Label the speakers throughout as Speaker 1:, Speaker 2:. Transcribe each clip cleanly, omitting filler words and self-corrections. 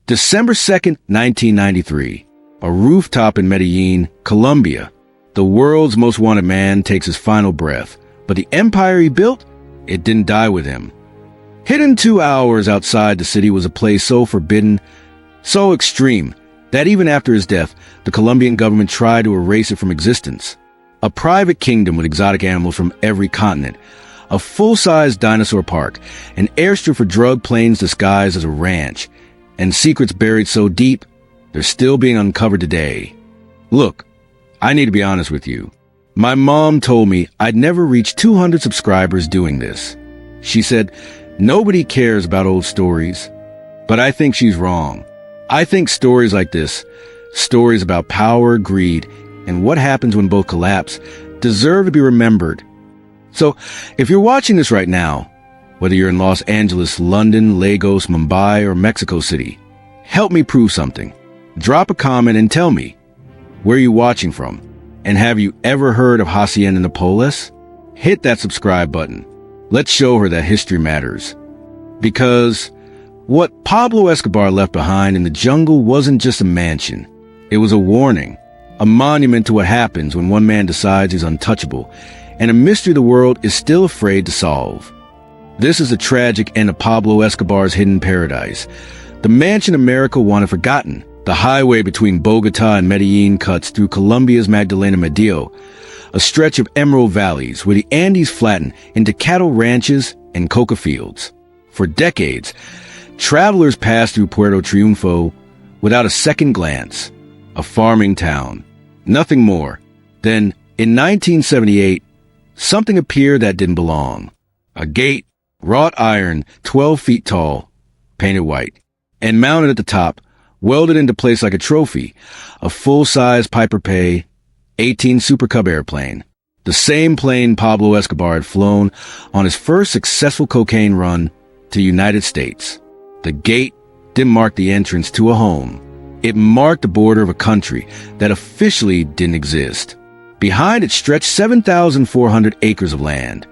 Speaker 1: December 2nd, 1993. A rooftop in Medellin, Colombia. The world's most wanted man takes his final breath, but the empire he built, it didn't die with him. Hidden 2 hours outside the city was a place so forbidden, so extreme, that even after his death, the Colombian government tried to erase it from existence. A private kingdom with exotic animals from every continent, a full-size dinosaur park, an airstrip for drug planes disguised as a ranch, and secrets buried so deep, they're still being uncovered today. Look, I need to be honest with you. My mom told me I'd never reach 200 subscribers doing this. She said, nobody cares about old stories. But I think she's wrong. I think stories like this, stories about power, greed, and what happens when both collapse, deserve to be remembered. So, if you're watching this right now, whether you're in Los Angeles, London, Lagos, Mumbai, or Mexico City, help me prove something. Drop a comment and tell me, where are you watching from? And have you ever heard of Hacienda Napoles? Hit that subscribe button. Let's show her that history matters. Because what Pablo Escobar left behind in the jungle wasn't just a mansion. It was a warning, a monument to what happens when one man decides he's untouchable, and a mystery the world is still afraid to solve. This is the tragic end of Pablo Escobar's hidden paradise. The mansion America wanted forgotten. The highway between Bogota and Medellin cuts through Colombia's Magdalena Medio, a stretch of emerald valleys where the Andes flatten into cattle ranches and coca fields. For decades, travelers passed through Puerto Triunfo without a second glance. A farming town. Nothing more. Then, in 1978, something appeared that didn't belong. A gate, wrought iron, 12 feet tall, painted white, and mounted at the top, welded into place like a trophy, a full-size Piper Pay 18 Super Cub airplane. The same plane Pablo Escobar had flown on his first successful cocaine run to the United States. The gate didn't mark the entrance to a home. It marked the border of a country that officially didn't exist. Behind it stretched 7,400 acres of land,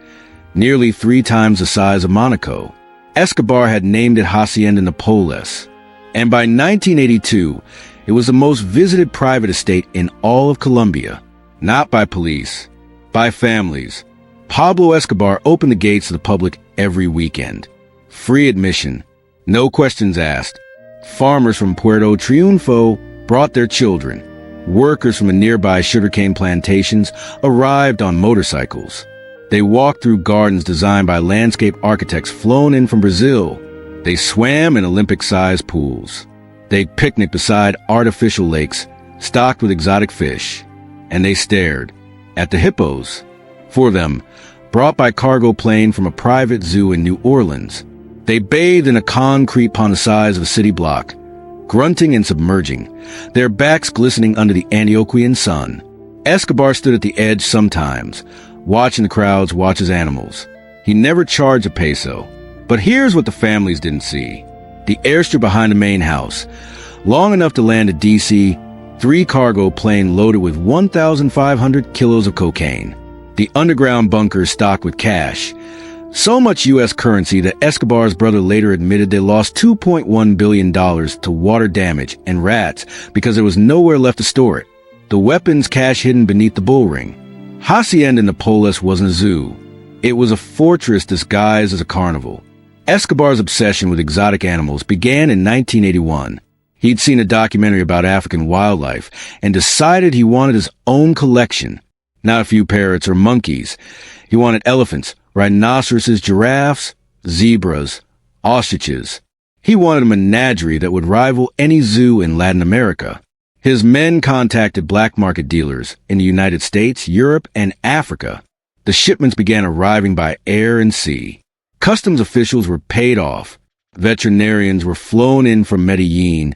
Speaker 1: nearly 3 times the size of Monaco. Escobar had named it Hacienda Napoles, and by 1982, it was the most visited private estate in all of Colombia. Not by police, by families. Pablo Escobar opened the gates to the public every weekend. Free admission, no questions asked. Farmers from Puerto Triunfo brought their children. Workers from the nearby sugarcane plantations arrived on motorcycles. They walked through gardens designed by landscape architects flown in from Brazil. They swam in Olympic-sized pools. They picnicked beside artificial lakes stocked with exotic fish. And they stared at the hippos. For them, brought by cargo plane from a private zoo in New Orleans. They bathed in a concrete pond the size of a city block, grunting and submerging, their backs glistening under the Antiochian sun. Escobar stood at the edge sometimes, watching the crowds watch his animals. He never charged a peso. But here's what the families didn't see. The airstrip behind the main house, long enough to land a DC 3 cargo plane loaded with 1,500 kilos of cocaine. The underground bunkers stocked with cash. So much U.S. currency that Escobar's brother later admitted they lost $2.1 billion to water damage and rats because there was nowhere left to store it. The weapons cache hidden beneath the bull ring. Hacienda Napoles wasn't a zoo. It was a fortress disguised as a carnival. Escobar's obsession with exotic animals began in 1981. He'd seen a documentary about African wildlife and decided he wanted his own collection. Not a few parrots or monkeys. He wanted elephants, rhinoceroses, giraffes, zebras, ostriches. He wanted a menagerie that would rival any zoo in Latin America. His men contacted black market dealers in the United States, Europe, and Africa. The shipments began arriving by air and sea. Customs officials were paid off. Veterinarians were flown in from Medellin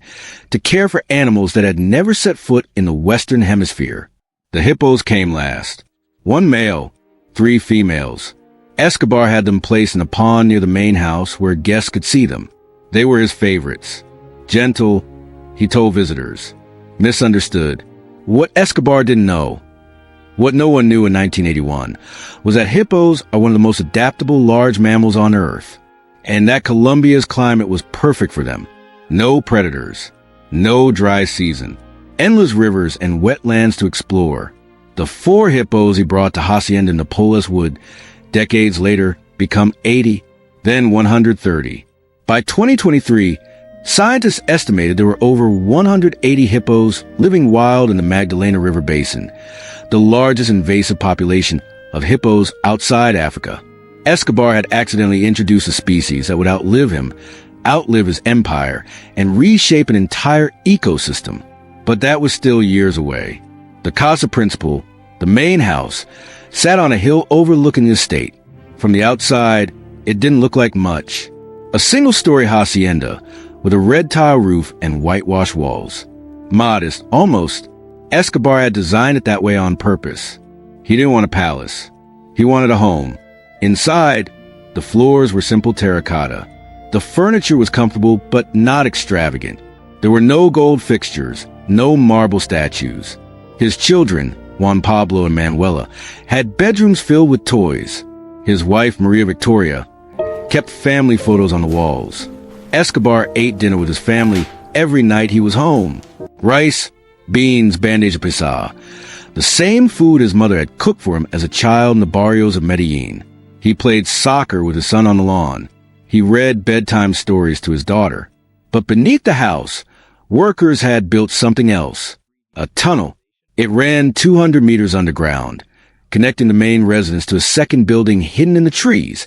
Speaker 1: to care for animals that had never set foot in the Western Hemisphere. The hippos came last. 1 male, 3 females. Escobar had them placed in a pond near the main house where guests could see them. They were his favorites. Gentle, he told visitors. Misunderstood. What Escobar didn't know, what no one knew in 1981, was that hippos are one of the most adaptable large mammals on Earth, and that Colombia's climate was perfect for them. No predators. No dry season. Endless rivers and wetlands to explore. The 4 hippos he brought to Hacienda Napoles would, decades later, become 80, then 130. By 2023, scientists estimated there were over 180 hippos living wild in the Magdalena River Basin, the largest invasive population of hippos outside Africa. Escobar had accidentally introduced a species that would outlive him, outlive his empire, and reshape an entire ecosystem. But that was still years away. The Casa Principal, the main house, sat on a hill overlooking the estate. From the outside, it didn't look like much. A single-story hacienda with a red tile roof and whitewashed walls. Modest, almost. Escobar had designed it that way on purpose. He didn't want a palace. He wanted a home. Inside, the floors were simple terracotta. The furniture was comfortable but not extravagant. There were no gold fixtures, no marble statues. His children, Juan Pablo and Manuela, had bedrooms filled with toys. His wife, Maria Victoria, kept family photos on the walls. Escobar ate dinner with his family every night he was home. Rice, beans, bandeja paisa. The same food his mother had cooked for him as a child in the barrios of Medellin. He played soccer with his son on the lawn. He read bedtime stories to his daughter. But beneath the house, workers had built something else. A tunnel. It ran 200 meters underground, connecting the main residence to a second building hidden in the trees,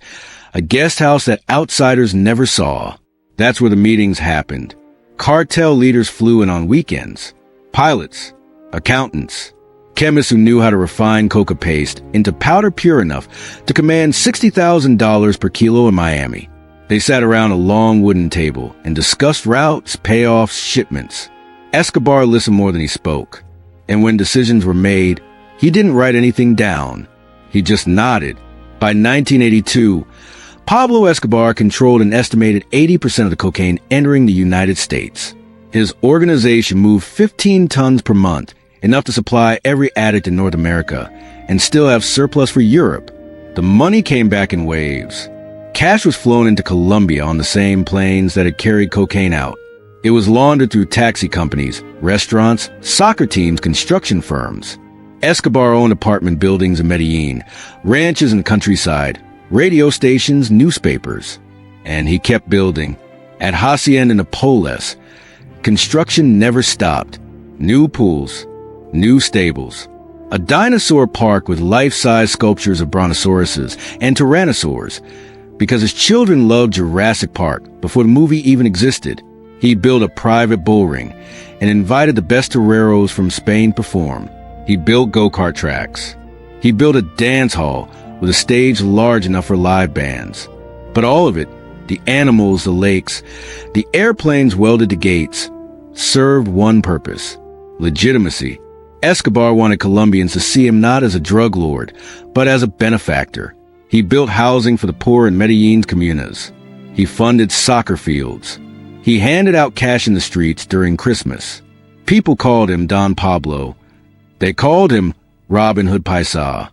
Speaker 1: a guest house that outsiders never saw. That's where the meetings happened. Cartel leaders flew in on weekends. Pilots, accountants, chemists who knew how to refine coca paste into powder pure enough to command $60,000 per kilo in Miami. They sat around a long wooden table and discussed routes, payoffs, shipments. Escobar listened more than he spoke. And when decisions were made, he didn't write anything down. He just nodded. By 1982, Pablo Escobar controlled an estimated 80% of the cocaine entering the United States. His organization moved 15 tons per month, enough to supply every addict in North America, and still have surplus for Europe. The money came back in waves. Cash was flown into Colombia on the same planes that had carried cocaine out. It was laundered through taxi companies, restaurants, soccer teams, construction firms. Escobar owned apartment buildings in Medellin, ranches in the countryside, radio stations, newspapers. And he kept building. At Hacienda Napoles, construction never stopped. New pools, new stables, a dinosaur park with life-size sculptures of brontosauruses and tyrannosaurs. Because his children loved Jurassic Park before the movie even existed, he built a private bull ring and invited the best toreros from Spain to perform. He built go-kart tracks. He built a dance hall with a stage large enough for live bands. But all of it, the animals, the lakes, the airplanes welded to gates, served one purpose: legitimacy. Escobar wanted Colombians to see him not as a drug lord, but as a benefactor. He built housing for the poor in Medellin's comunas. He funded soccer fields. He handed out cash in the streets during Christmas. People called him Don Pablo. They called him Robin Hood Paisa.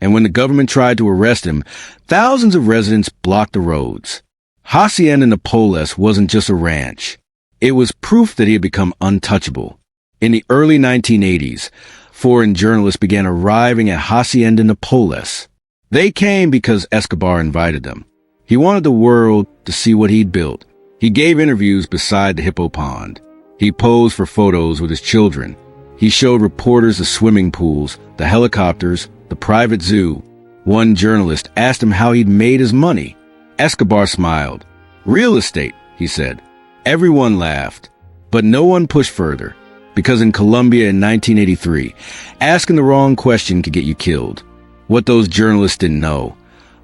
Speaker 1: And when the government tried to arrest him, thousands of residents blocked the roads. Hacienda Napoles wasn't just a ranch. It was proof that he had become untouchable. In the early 1980s, foreign journalists began arriving at Hacienda Napoles. They came because Escobar invited them. He wanted the world to see what he'd built. He gave interviews beside the hippo pond. He posed for photos with his children. He showed reporters the swimming pools, the helicopters, the private zoo. One journalist asked him how he'd made his money. Escobar smiled. "Real estate," he said. Everyone laughed, but no one pushed further, because in Colombia in 1983, asking the wrong question could get you killed. What those journalists didn't know,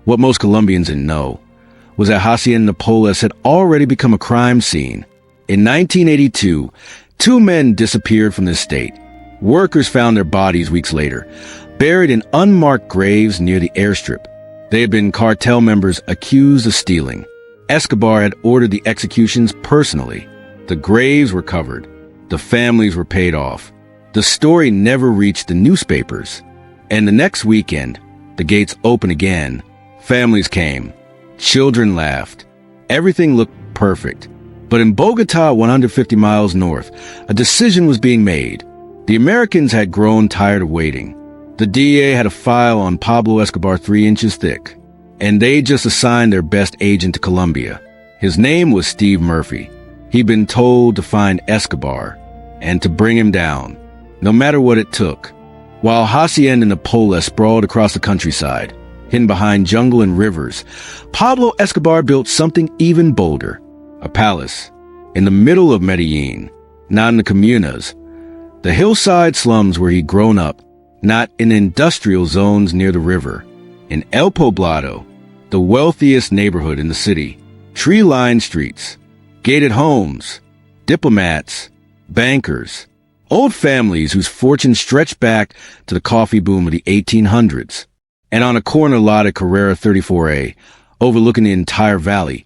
Speaker 1: what most Colombians didn't know, was that Hacienda Napoles had already become a crime scene. In 1982, 2 men disappeared from the estate. Workers found their bodies weeks later, buried in unmarked graves near the airstrip. They had been cartel members accused of stealing. Escobar had ordered the executions personally. The graves were covered. The families were paid off. The story never reached the newspapers. And the next weekend, the gates opened again. Families came. Children laughed. Everything looked perfect. But in Bogota, 150 miles north, a decision was being made. The Americans had grown tired of waiting. The DEA had a file on Pablo Escobar 3 inches thick, and they just assigned their best agent to Colombia. His name was Steve Murphy. He'd been told to find Escobar and to bring him down, no matter what it took. While Hacienda and Napoles sprawled across the countryside, hidden behind jungle and rivers, Pablo Escobar built something even bolder. A palace in the middle of Medellin, not in the comunas, the hillside slums where he'd grown up, not in industrial zones near the river. In El Poblado, the wealthiest neighborhood in the city, tree-lined streets, gated homes, diplomats, bankers, old families whose fortunes stretched back to the coffee boom of the 1800s. And on a corner lot at Carrera 34A, overlooking the entire valley,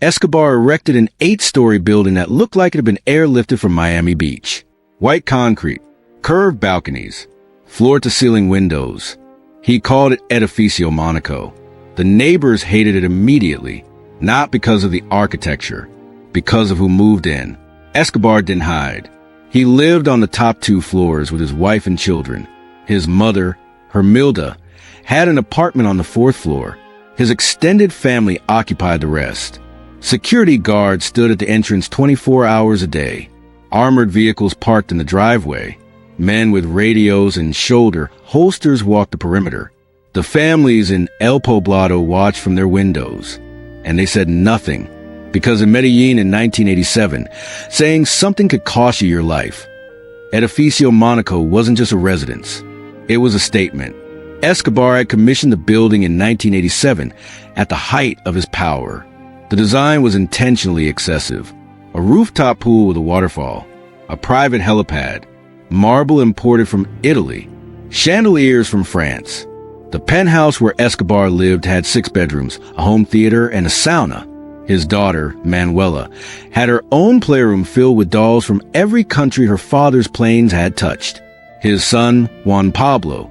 Speaker 1: Escobar erected an 8-story building that looked like it had been airlifted from Miami Beach. White concrete, curved balconies, floor-to-ceiling windows. He called it Edificio Monaco. The neighbors hated it immediately, not because of the architecture, because of who moved in. Escobar didn't hide. He lived on the top 2 floors with his wife and children. His mother, Hermilda, had an apartment on the 4th floor. His extended family occupied the rest. Security guards stood at the entrance 24 hours a day. Armored vehicles parked in the driveway. Men with radios and shoulder holsters walked the perimeter. The families in El Poblado watched from their windows, and they said nothing, because in Medellin in 1987, saying something could cost you your life. Edificio Monaco wasn't just a residence. It was a statement. Escobar had commissioned the building in 1987 at the height of his power. The design was intentionally excessive. A rooftop pool with a waterfall, a private helipad, marble imported from Italy, chandeliers from France. The penthouse where Escobar lived had 6 bedrooms, a home theater, and a sauna. His daughter, Manuela, had her own playroom filled with dolls from every country her father's planes had touched. His son, Juan Pablo,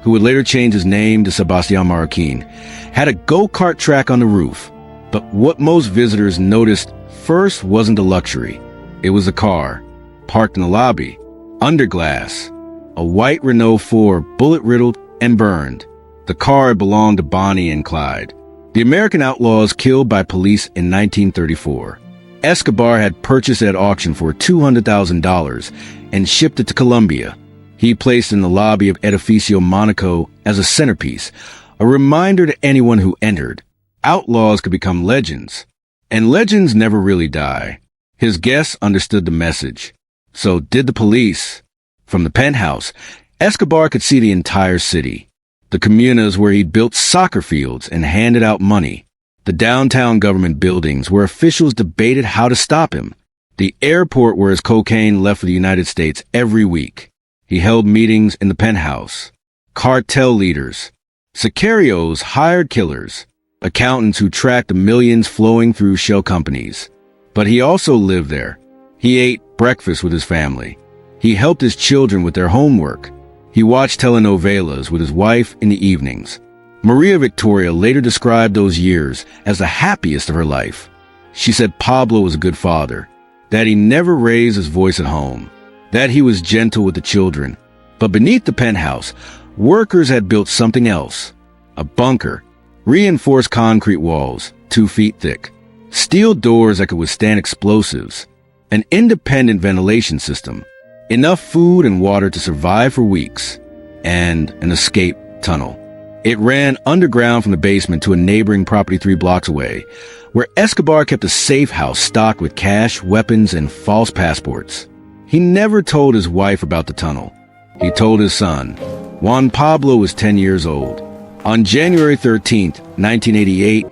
Speaker 1: who would later change his name to Sebastián Marroquín, had a go-kart track on the roof. But what most visitors noticed first wasn't the luxury. It was a car, parked in the lobby, under glass, a white Renault 4, bullet-riddled and burned. The car belonged to Bonnie and Clyde, the American outlaws killed by police in 1934. Escobar had purchased it at auction for $200,000 and shipped it to Colombia. He placed it in the lobby of Edificio Monaco as a centerpiece, a reminder to anyone who entered. Outlaws could become legends, and legends never really die. His guests understood the message. So did the police. From the penthouse, Escobar could see the entire city. The comunas where he built soccer fields and handed out money. The downtown government buildings where officials debated how to stop him. The airport where his cocaine left for the United States every week. He held meetings in the penthouse. Cartel leaders, sicarios, hired killers, accountants who tracked the millions flowing through shell companies. But he also lived there. He ate breakfast with his family. He helped his children with their homework. He watched telenovelas with his wife in the evenings. Maria Victoria later described those years as the happiest of her life. She said Pablo was a good father, that he never raised his voice at home, that he was gentle with the children. But beneath the penthouse, workers had built something else. A bunker, reinforced concrete walls, 2 feet thick, steel doors that could withstand explosives, an independent ventilation system, enough food and water to survive for weeks, and an escape tunnel. It ran underground from the basement to a neighboring property 3 blocks away, where Escobar kept a safe house stocked with cash, weapons, and false passports. He never told his wife about the tunnel. He told his son. Juan Pablo was 10 years old. On January 13th, 1988,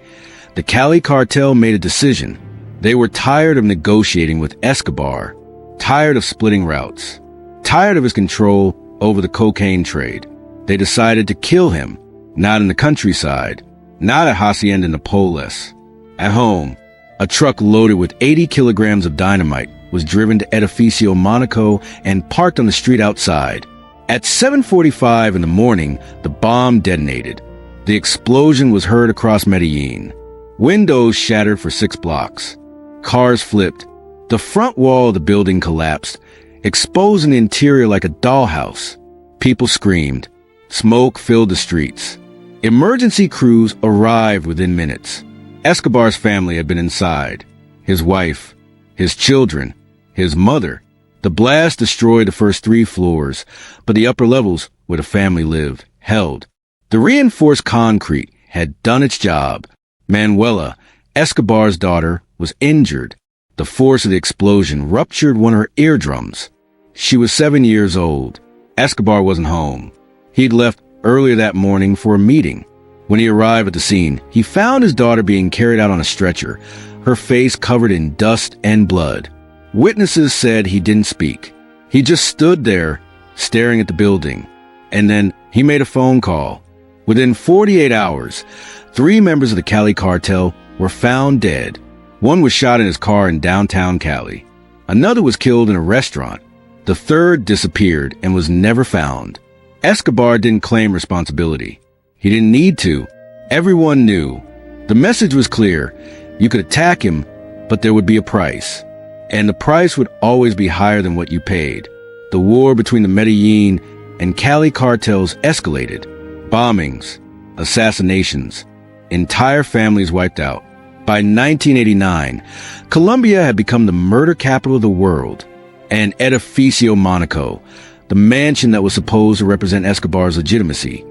Speaker 1: the Cali cartel made a decision. They were tired of negotiating with Escobar, tired of splitting routes, tired of his control over the cocaine trade. They decided to kill him, not in the countryside, not at Hacienda Napoles. At home, a truck loaded with 80 kilograms of dynamite was driven to Edificio Monaco and parked on the street outside. At 7:45 in the morning, the bomb detonated. The explosion was heard across Medellin. Windows shattered for 6 blocks. Cars flipped. The front wall of the building collapsed, exposing the interior like a dollhouse. People screamed. Smoke filled the streets. Emergency crews arrived within minutes. Escobar's family had been inside. His wife, his children, his mother. The blast destroyed the first 3 floors, but the upper levels, where the family lived, held. The reinforced concrete had done its job. Manuela, Escobar's daughter, was injured. The force of the explosion ruptured one of her eardrums. She was 7 years old. Escobar wasn't home. He'd left earlier that morning for a meeting. When he arrived at the scene, he found his daughter being carried out on a stretcher, her face covered in dust and blood. Witnesses said he didn't speak. He just stood there, staring at the building. And then he made a phone call. Within 48 hours, 3 members of the Cali cartel were found dead. One was shot in his car in downtown Cali. Another was killed in a restaurant. The third disappeared and was never found. Escobar didn't claim responsibility. He didn't need to. Everyone knew. The message was clear. You could attack him, but there would be a price. And the price would always be higher than what you paid. The war between the Medellin and Cali cartels escalated. Bombings, assassinations, entire families wiped out. By 1989, Colombia had become the murder capital of the world. And Edificio Monaco, the mansion that was supposed to represent Escobar's legitimacy,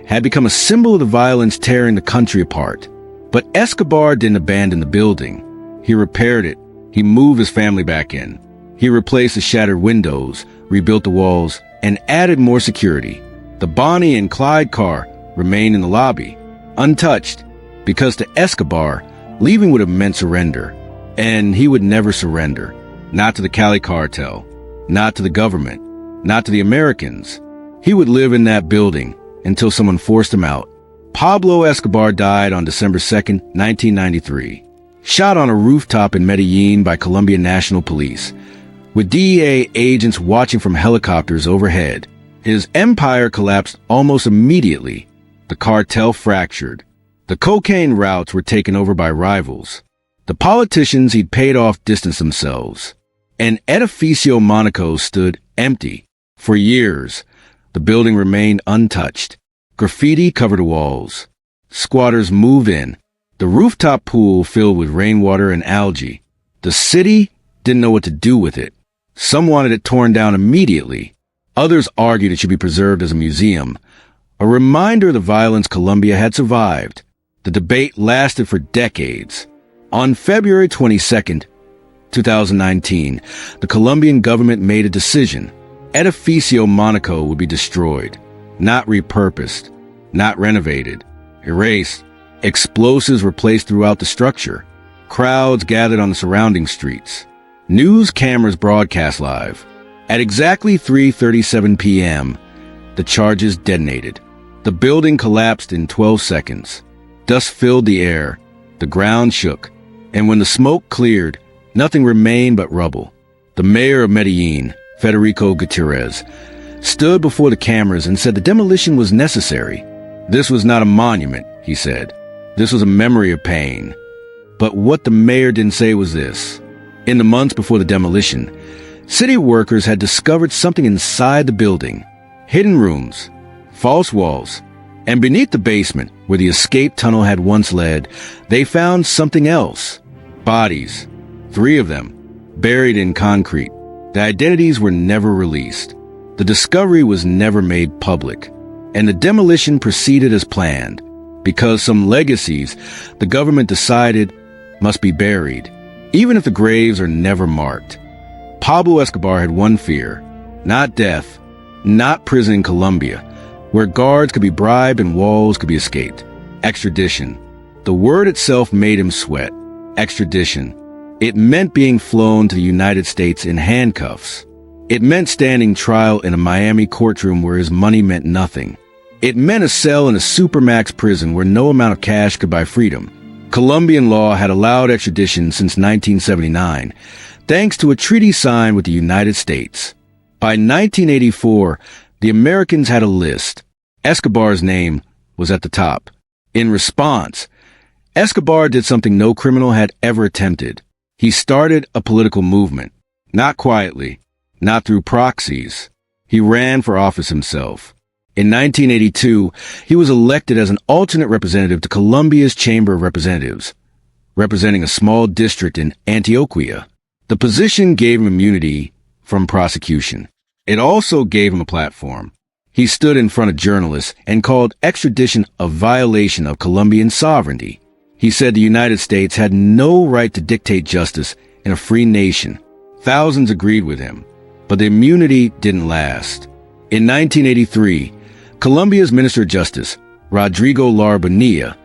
Speaker 1: had become a symbol of the violence tearing the country apart. But Escobar didn't abandon the building. He repaired it. He moved his family back in. He replaced the shattered windows, rebuilt the walls, and added more security. The Bonnie and Clyde car remained in the lobby, untouched, because to Escobar, leaving would have meant surrender. And he would never surrender. Not to the Cali cartel, not to the government, not to the Americans. He would live in that building until someone forced him out. Pablo Escobar died on December 2nd, 1993, shot on a rooftop in Medellin by Colombian National Police, with DEA agents watching from helicopters overhead. His empire collapsed almost immediately. The cartel fractured. The cocaine routes were taken over by rivals. The politicians he'd paid off distanced themselves. And Edificio Monaco stood empty. For years, the building remained untouched. Graffiti covered the walls. Squatters moved in. The rooftop pool filled with rainwater and algae. The city didn't know what to do with it. Some wanted it torn down immediately. Others argued it should be preserved as a museum, a reminder of the violence Colombia had survived. The debate lasted for decades. On February 22nd, 2019, the Colombian government made a decision. Edificio Monaco would be destroyed, not repurposed, not renovated, erased. Explosives were placed throughout the structure. Crowds gathered on the surrounding streets. News cameras broadcast live. At exactly 3:37 p.m., the charges detonated. The building collapsed in 12 seconds. Dust filled the air. The ground shook. And when the smoke cleared, nothing remained but rubble. The mayor of Medellin, Federico Gutierrez, stood before the cameras and said the demolition was necessary. This was not a monument, he said. This was a memory of pain. But what the mayor didn't say was this. In the months before the demolition, city workers had discovered something inside the building. Hidden rooms, false walls, and beneath the basement, where the escape tunnel had once led, they found something else. Bodies, 3 of them, buried in concrete. The identities were never released. The discovery was never made public. And the demolition proceeded as planned, because some legacies the government decided must be buried, even if the graves are never marked. Pablo Escobar had one fear, not death, not prison in Colombia, where guards could be bribed and walls could be escaped. Extradition. The word itself made him sweat. Extradition. It meant being flown to the United States in handcuffs. It meant standing trial in a Miami courtroom where his money meant nothing. It meant a cell in a supermax prison where no amount of cash could buy freedom. Colombian law had allowed extradition since 1979, thanks to a treaty signed with the United States. By 1984, the Americans had a list. Escobar's name was at the top. In response, Escobar did something no criminal had ever attempted. He started a political movement, not quietly, not through proxies. He ran for office himself. In 1982, he was elected as an alternate representative to Colombia's Chamber of Representatives, representing a small district in Antioquia. The position gave him immunity from prosecution. It also gave him a platform. He stood in front of journalists and called extradition a violation of Colombian sovereignty. He said the United States had no right to dictate justice in a free nation. Thousands agreed with him, but the immunity didn't last. In 1983, Colombia's Minister of Justice, Rodrigo Lara Bonilla,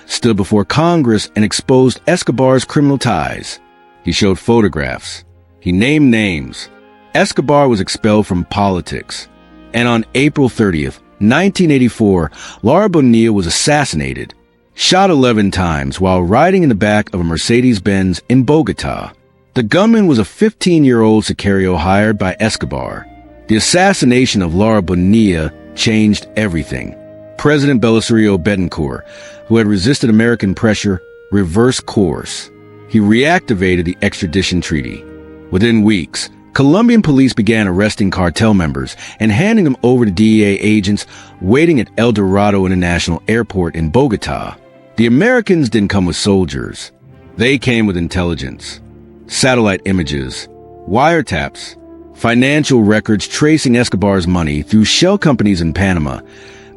Speaker 1: stood before Congress and exposed Escobar's criminal ties. He showed photographs. He named names. Escobar was expelled from politics. And on April 30th, 1984, Lara Bonilla was assassinated, shot 11 times while riding in the back of a Mercedes-Benz in Bogota. The gunman was a 15-year-old Sicario hired by Escobar. The assassination of Lara Bonilla changed everything. President Belisario Betancourt, who had resisted American pressure, reversed course. He reactivated the extradition treaty. Within weeks, Colombian police began arresting cartel members and handing them over to DEA agents waiting at El Dorado International Airport in Bogota. The Americans didn't come with soldiers. They came with intelligence, satellite images, wiretaps, financial records tracing Escobar's money through shell companies in Panama,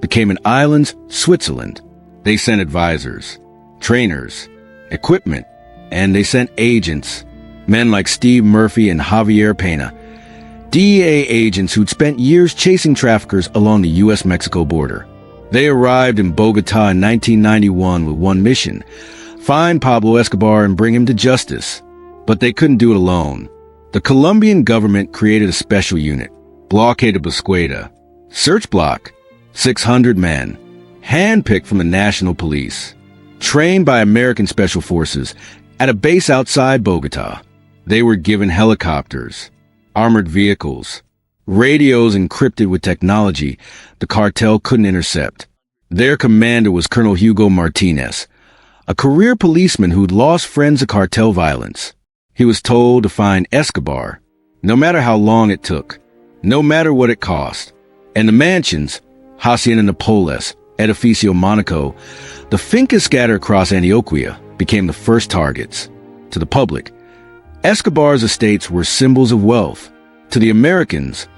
Speaker 1: the Cayman Islands, Switzerland. They sent advisors, trainers, equipment, and they sent agents, men like Steve Murphy and Javier Pena, DEA agents who'd spent years chasing traffickers along the U.S.-Mexico border. They arrived in Bogota in 1991 with one mission: find Pablo Escobar and bring him to justice. But they couldn't do it alone. The Colombian government created a special unit, Blockade of Bosqueda, search block, 600 men, handpicked from the National Police, trained by American Special Forces at a base outside Bogota. They were given helicopters, armored vehicles, radios encrypted with technology the cartel couldn't intercept. Their commander was Colonel Hugo Martinez, a career policeman who'd lost friends to cartel violence. He was told to find Escobar, no matter how long it took, no matter what it cost. And the mansions, Hacienda Napoles, Edificio Monaco, the fincas scattered across Antioquia, became the first targets. To the public, Escobar's estates were symbols of wealth. To the Americans,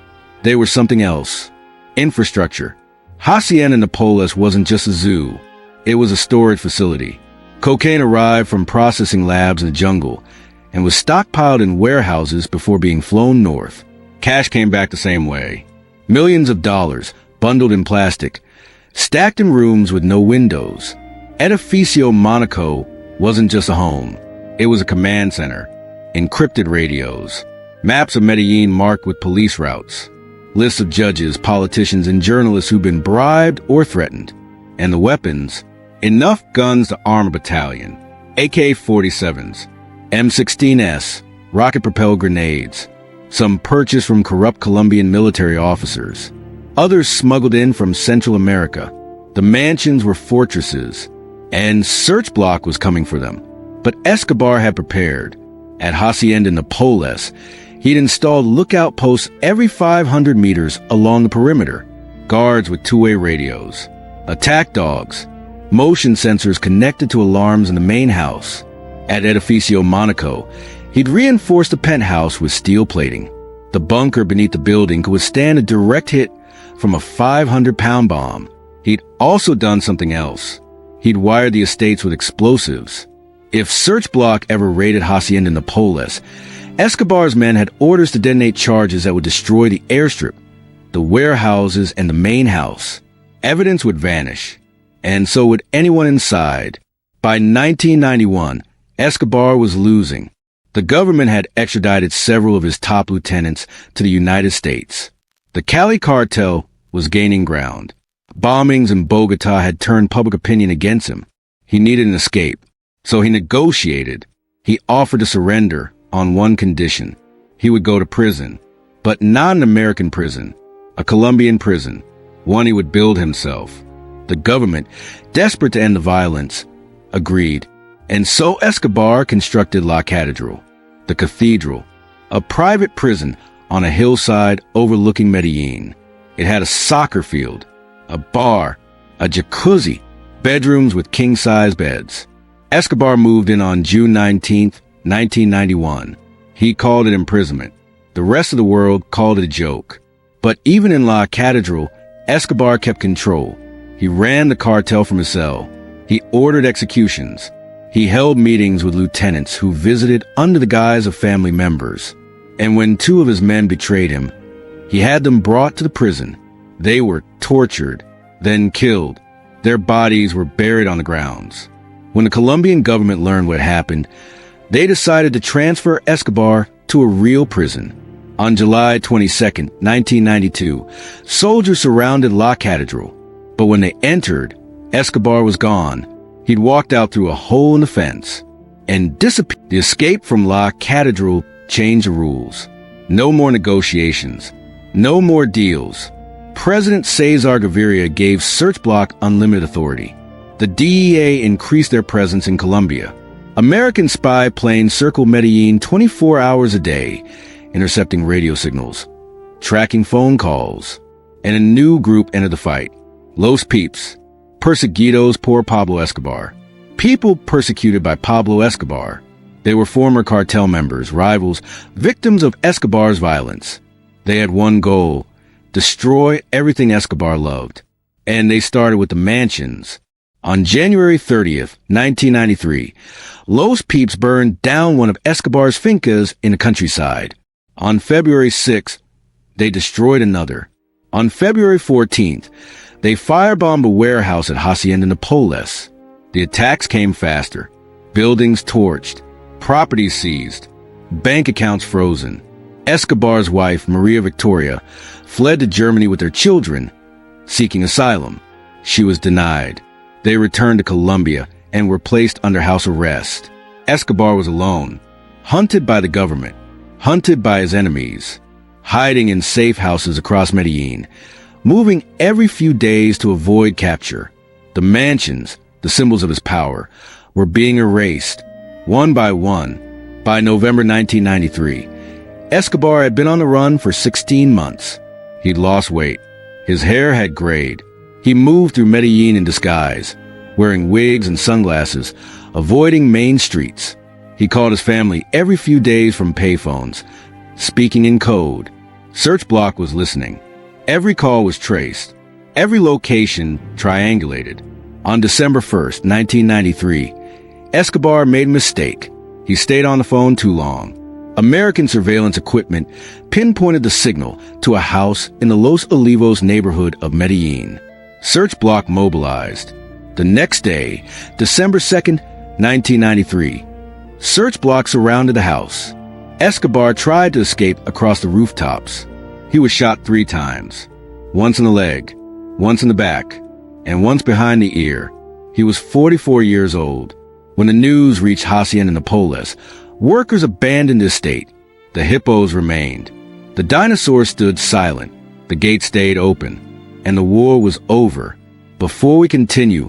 Speaker 1: they were something else. Infrastructure. Hacienda Napoles wasn't just a zoo. It was a storage facility. Cocaine arrived from processing labs in the jungle and was stockpiled in warehouses before being flown north. Cash came back the same way. Millions of dollars, bundled in plastic, stacked in rooms with no windows. Edificio Monaco wasn't just a home. It was a command center. Encrypted radios. Maps of Medellin marked with police routes. Lists of judges, politicians, and journalists who'd been bribed or threatened. And the weapons. Enough guns to arm a battalion. AK-47s. M16S. Rocket-propelled grenades. Some purchased from corrupt Colombian military officers. Others smuggled in from Central America. The mansions were fortresses, and search block was coming for them. But Escobar had prepared. At Hacienda Napoles, he'd installed lookout posts every 500 meters along the perimeter, guards with two-way radios, attack dogs, motion sensors connected to alarms in the main house. At Edificio Monaco, he'd reinforced the penthouse with steel plating. The bunker beneath the building could withstand a direct hit from a 500-pound bomb. He'd also done something else. He'd wired the estates with explosives. If search block ever raided Hacienda Napoles, Escobar's men had orders to detonate charges that would destroy the airstrip, the warehouses, and the main house. Evidence would vanish, and so would anyone inside. By 1991, Escobar was losing. The government had extradited several of his top lieutenants to the United States. The Cali cartel was gaining ground. Bombings in Bogota had turned public opinion against him. He needed an escape, so he negotiated. He offered to surrender on one condition. He would go to prison, but not an American prison, a Colombian prison, one he would build himself. The government, desperate to end the violence, agreed, and so Escobar constructed La Catedral. the Cathedral, a private prison on a hillside overlooking Medellin. It had a soccer field, a bar, a jacuzzi, bedrooms with king-size beds. Escobar moved in on June 19, 1991. He called it imprisonment. The rest of the world called it a joke. But even in La Catedral, Escobar kept control. He ran the cartel from his cell. He ordered executions. He held meetings with lieutenants who visited under the guise of family members. And when two of his men betrayed him, he had them brought to the prison. They were tortured, then killed. Their bodies were buried on the grounds. When the Colombian government learned what happened, they decided to transfer Escobar to a real prison. On July 22, 1992, soldiers surrounded La Catedral. But when they entered, Escobar was gone. He'd walked out through a hole in the fence and disappeared. The escape from La Catedral changed the rules. No more negotiations. No more deals. President Cesar Gaviria gave Search Block unlimited authority. The DEA increased their presence in Colombia. American spy planes circled Medellin 24 hours a day, intercepting radio signals, tracking phone calls, and a new group entered the fight. Los Peeps, perseguidos por Pablo Escobar. People persecuted by Pablo Escobar. They were former cartel members, rivals, victims of Escobar's violence. They had one goal: destroy everything Escobar loved. And they started with the mansions. On January 30th, 1993, Los Peeps burned down one of Escobar's fincas in the countryside. On February 6th, they destroyed another. On February 14th, they firebombed a warehouse at Hacienda, Napoles. The attacks came faster. Buildings torched, properties seized, bank accounts frozen. Escobar's wife, Maria Victoria, fled to Germany with their children, seeking asylum. She was denied. They returned to Colombia and were placed under house arrest. Escobar was alone, hunted by the government, hunted by his enemies, hiding in safe houses across Medellin, moving every few days to avoid capture. The mansions, the symbols of his power, were being erased, one by one. By November 1993, Escobar had been on the run for 16 months. He'd lost weight. His hair had grayed. He moved through Medellin in disguise, wearing wigs and sunglasses, avoiding main streets. He called his family every few days from payphones, speaking in code. Search Block was listening. Every call was traced. Every location triangulated. On December 1st, 1993, Escobar made a mistake. He stayed on the phone too long. American surveillance equipment pinpointed the signal to a house in the Los Olivos neighborhood of Medellin. Search Block mobilized. The next day, December 2nd, 1993, Search Block surrounded the house. Escobar tried to escape across the rooftops. He was shot 3 times, once in the leg, once in the back, and once behind the ear. He was 44 years old. When the news reached Hacienda Napoles, workers abandoned the estate. The hippos remained. The dinosaurs stood silent. The gate stayed open. And the war was over. Before we continue,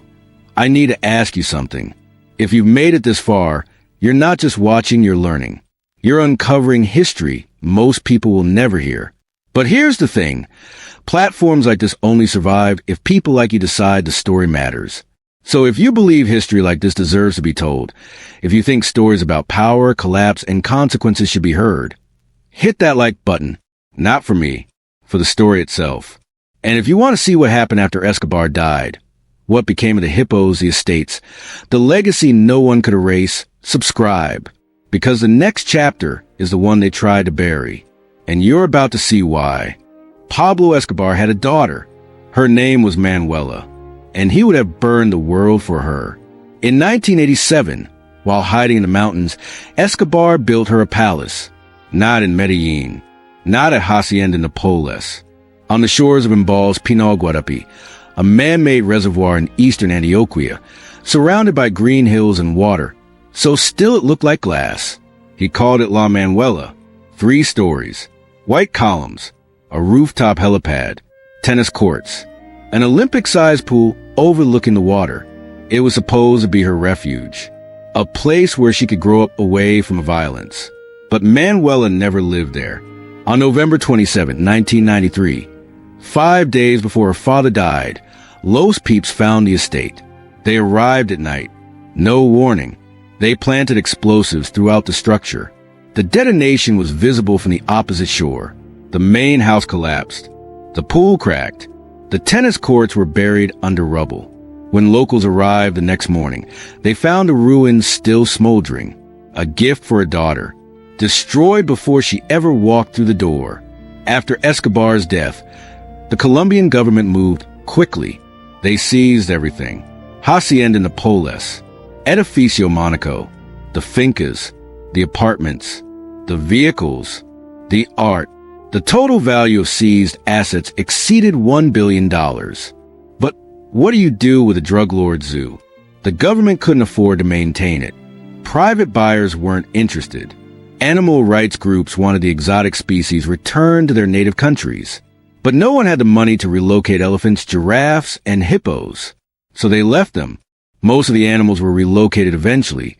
Speaker 1: I need to ask you something. If you've made it this far, you're not just watching, you're learning. You're uncovering history most people will never hear. But here's the thing. Platforms like this only survive if people like you decide the story matters. So if you believe history like this deserves to be told, if you think stories about power, collapse, and consequences should be heard, hit that like button. Not for me, for the story itself. And if you want to see what happened after Escobar died, what became of the hippos, the estates, the legacy no one could erase, subscribe. Because the next chapter is the one they tried to bury. And you're about to see why. Pablo Escobar had a daughter. Her name was Manuela, and he would have burned the world for her. In 1987, while hiding in the mountains, Escobar built her a palace. Not in Medellin, not at Hacienda Napoles. On the shores of Imbal's Pinal Guarapi, a man-made reservoir in eastern Antioquia, surrounded by green hills and water, so still it looked like glass. He called it La Manuela. 3 stories, white columns, a rooftop helipad, tennis courts, an Olympic-sized pool overlooking the water. It was supposed to be her refuge, a place where she could grow up away from violence. But Manuela never lived there. On November 27, 1993, 5 days before her father died, Los Peeps found the estate. They arrived at night. No warning. They planted explosives throughout the structure. The detonation was visible from the opposite shore. The main house collapsed. The pool cracked. The tennis courts were buried under rubble. When locals arrived the next morning, they found the ruins still smoldering. A gift for a daughter, destroyed before she ever walked through the door. After Escobar's death, the Colombian government moved quickly. They seized everything. Hacienda Napoles, Edificio Monaco, the fincas, the apartments, the vehicles, the art. The total value of seized assets exceeded $1 billion. But what do you do with a drug lord zoo? The government couldn't afford to maintain it. Private buyers weren't interested. Animal rights groups wanted the exotic species returned to their native countries. But no one had the money to relocate elephants, giraffes, and hippos. So they left them. Most of the animals were relocated eventually,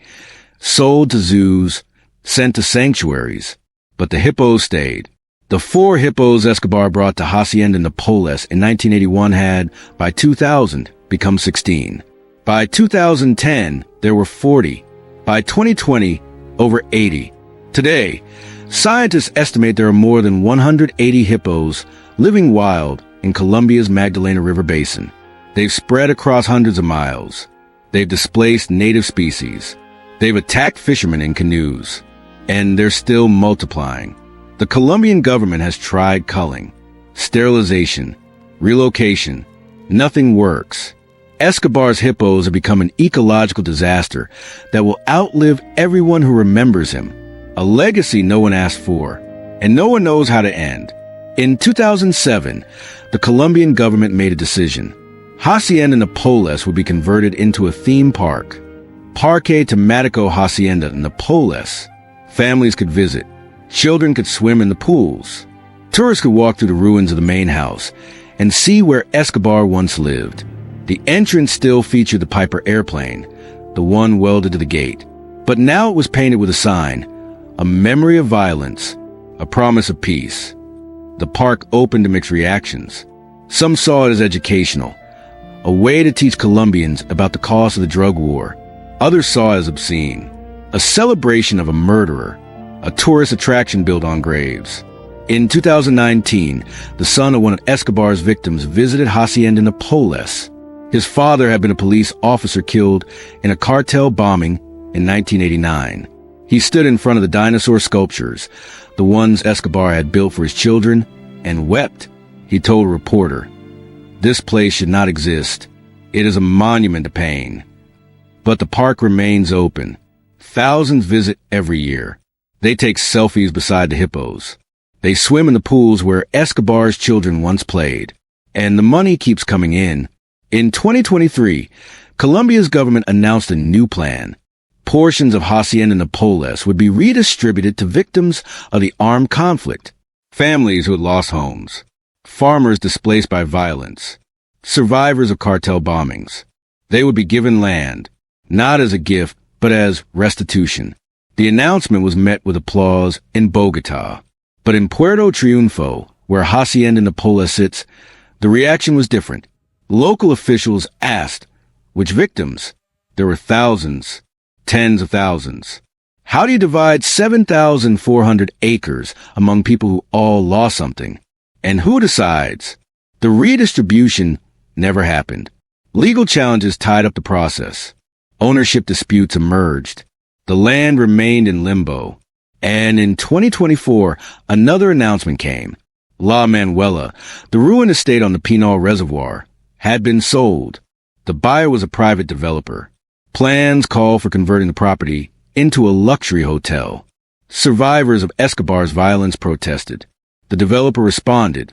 Speaker 1: sold to zoos, sent to sanctuaries. But the hippos stayed. The 4 hippos Escobar brought to Hacienda Napoles in 1981 had, by 2000, become 16. By 2010, there were 40. By 2020, over 80. Today, scientists estimate there are more than 180 hippos living wild in Colombia's Magdalena River Basin. They've spread across hundreds of miles. They've displaced native species. They've attacked fishermen in canoes. And they're still multiplying. The Colombian government has tried culling, sterilization, relocation. Nothing works. Escobar's hippos have become an ecological disaster that will outlive everyone who remembers him. A legacy no one asked for, and no one knows how to end. In 2007, the Colombian government made a decision. Hacienda Napoles would be converted into a theme park. Parque Temático Hacienda Napoles. Families could visit. Children could swim in the pools. Tourists could walk through the ruins of the main house and see where Escobar once lived. The entrance still featured the Piper airplane, the one welded to the gate. But now it was painted with a sign, a memory of violence, a promise of peace. The park opened to mixed reactions. Some saw it as educational, a way to teach Colombians about the cost of the drug war. Others saw it as obscene, a celebration of a murderer, a tourist attraction built on graves. In 2019, the son of one of Escobar's victims visited Hacienda Napoles. His father had been a police officer killed in a cartel bombing in 1989. He stood in front of the dinosaur sculptures, the ones Escobar had built for his children, and wept. He told a reporter, "This place should not exist. It is a monument to pain." But the park remains open. Thousands visit every year. They take selfies beside the hippos. They swim in the pools where Escobar's children once played. And the money keeps coming in. In 2023, Colombia's government announced a new plan. Portions of Hacienda Napoles would be redistributed to victims of the armed conflict, families who had lost homes, farmers displaced by violence, survivors of cartel bombings. They would be given land, not as a gift, but as restitution. The announcement was met with applause in Bogotá. But in Puerto Triunfo, where Hacienda Napoles sits, the reaction was different. Local officials asked, which victims? There were thousands, tens of thousands. How do you divide 7,400 acres among people who all lost something? And who decides? The redistribution never happened. Legal challenges tied up the process. Ownership disputes emerged. The land remained in limbo. And in 2024, another announcement came. La Manuela, the ruined estate on the Pinal Reservoir, had been sold. The buyer was a private developer. Plans called for converting the property into a luxury hotel. Survivors of Escobar's violence protested. The developer responded,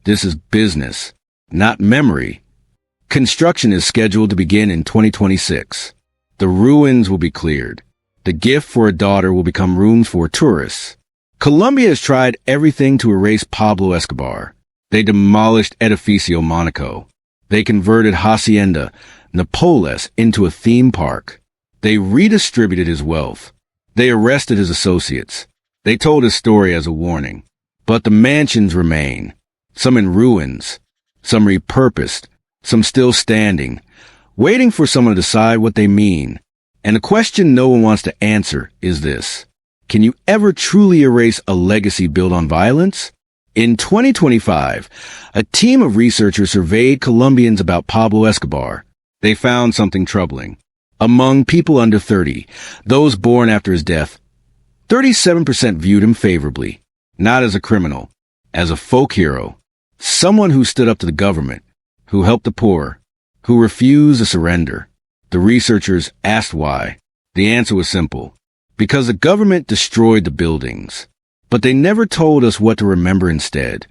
Speaker 1: "This is business, not memory." Construction is scheduled to begin in 2026. The ruins will be cleared. The gift for a daughter will become rooms for tourists. Colombia has tried everything to erase Pablo Escobar. They demolished Edificio Monaco. They converted Hacienda Napoles into a theme park. They redistributed his wealth. They arrested his associates. They told his story as a warning. But the mansions remain. Some in ruins, some repurposed, some still standing, waiting for someone to decide what they mean. And the question no one wants to answer is this: can you ever truly erase a legacy built on violence? In 2025, a team of researchers surveyed Colombians about Pablo Escobar. They found something troubling. Among people under 30, those born after his death, 37% viewed him favorably, not as a criminal, as a folk hero, someone who stood up to the government, who helped the poor, who refused to surrender. The researchers asked why. The answer was simple: because the government destroyed the buildings. But they never told us what to remember instead.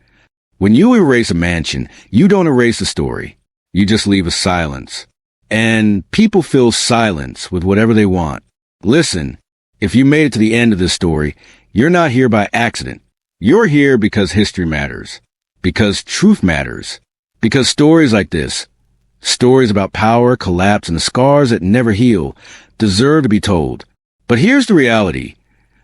Speaker 1: When you erase a mansion, you don't erase the story. You just leave a silence. And people fill silence with whatever they want. Listen, if you made it to the end of this story, you're not here by accident. You're here because history matters. Because truth matters. Because stories like this, stories about power, collapse, and the scars that never heal, deserve to be told. But here's the reality.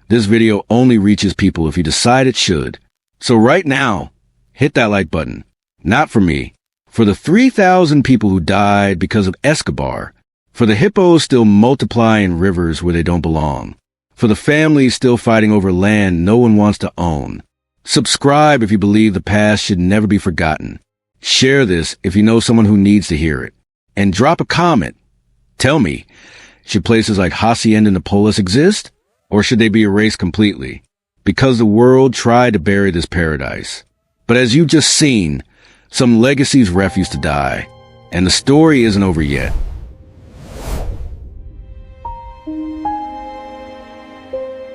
Speaker 1: This video only reaches people if you decide it should. So right now, hit that like button. Not for me. For the 3,000 people who died because of Escobar. For the hippos still multiplying in rivers where they don't belong. For the families still fighting over land no one wants to own. Subscribe if you believe the past should never be forgotten. Share this if you know someone who needs to hear it. And drop a comment. Tell me, should places like Hacienda and Napoles exist? Or should they be erased completely? Because the world tried to bury this paradise. But as you've just seen, some legacies refuse to die. And the story isn't over yet.